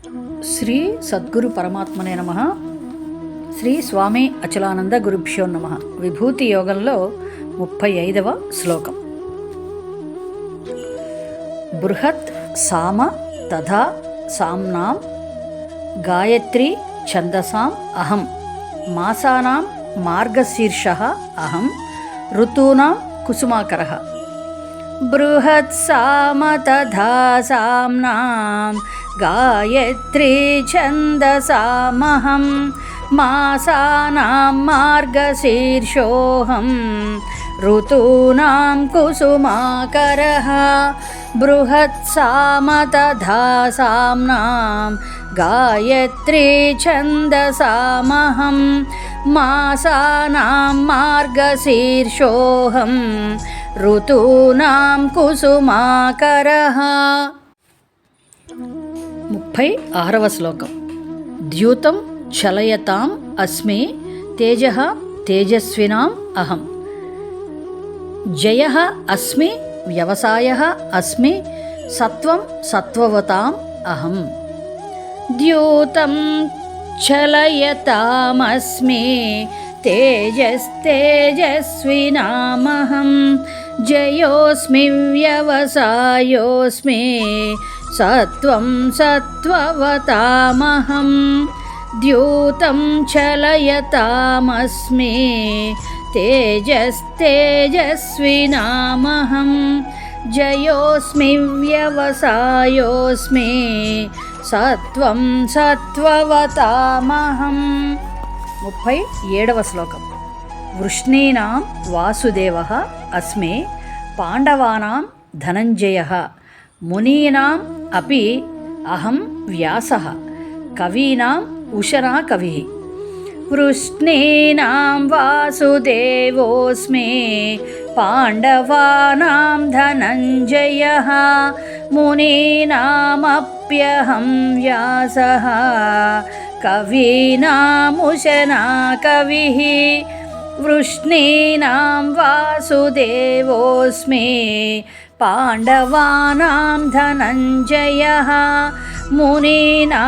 శ్రీ సద్గురు పరమాత్మనే నమః. శ్రీ స్వామి అచలానంద గురుభ్యో నమః. విభూతి యోగంలో 35వ శ్లోకం. బృహత్ సామ తథా సామ్నాం గాయత్రీ ఛందసాం అహం మాసానాం మార్గశీర్షః అహం ఋతూనాం కుసుమాకరః. బృహత్ సామ తథా సామ్నాం గాయత్రీ ఛందసామహం మాసానాం మార్గశీర్షోహం ఋతూనాం కుసుమాకరః. బృహత్ సామ తథా సామ్నాం గాయత్రీ ఛందసామహం మాసానాం మార్గశీర్షోహం ఋతూనాం కుసుమాకరః. 36వ శ్లోకం. ద్యూతం చలయతాం అస్మి తేజః తేజస్వినాం అహం జయః అస్మి వ్యవసాయః అస్మి సత్వం సత్వవతాం అహం. ద్యూతం చలయతామస్మి తేజస్తేజస్వినామహం జయోస్మి వ్యవసాయోస్మి సత్వం సత్వవతామహం. ద్యూతం చలయతామస్మి తేజస్తేజస్వినామహం జయోస్మి వ్యవసాయోస్మి సత్వం సత్వవతామహం. 37వ శ్లోకం. వృష్ణీనాం వాసుదేవః అస్మి పాండవానాం ధనంజయః మునీనాం అపి అహం వ్యాసః కవీనాం ఉషనా కవిః. వృష్ణీనాం వాసుదేవోస్మి పాండవానాం ధనంజయః మునీనామప్యహం వ్యాసః కవీనాముశనా కవిః. వృష్ణీనాం వాసుదేవోస్మి పాండవానాం ధనంజయః మునీనామప్యహం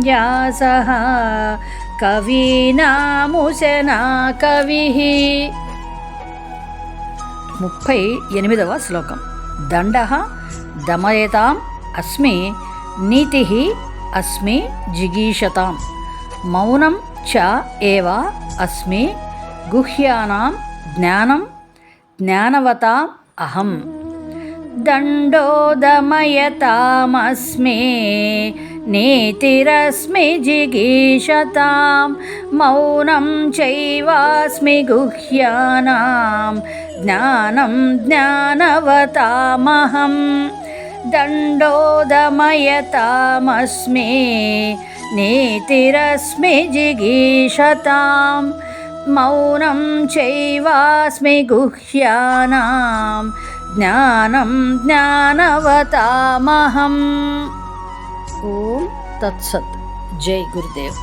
వ్యాసః కవీనాముశనా కవిః. 38వ శ్లోకం. దండః దమయతాం అస్మి నీతిః అస్మి జిగీషతాం మౌనం చ ఏవ అస్మి గుహ్యానాం జ్ఞానం జ్ఞానవతాం అహం. దండో దమయతామస్మి నీతిరస్మి జిగీషతాం మౌనం చైవాస్మి గుహ్యానాం జ్ఞానం జ్ఞానవతామహం. దండో దమయతామస్మి నీతిరస్మి జిగీషతాం మౌనం చైవాస్మి గుహ్యానాం జ్ఞానం జ్ఞానవతామహం. ఓం తత్సత్. జై గురుదేవ్.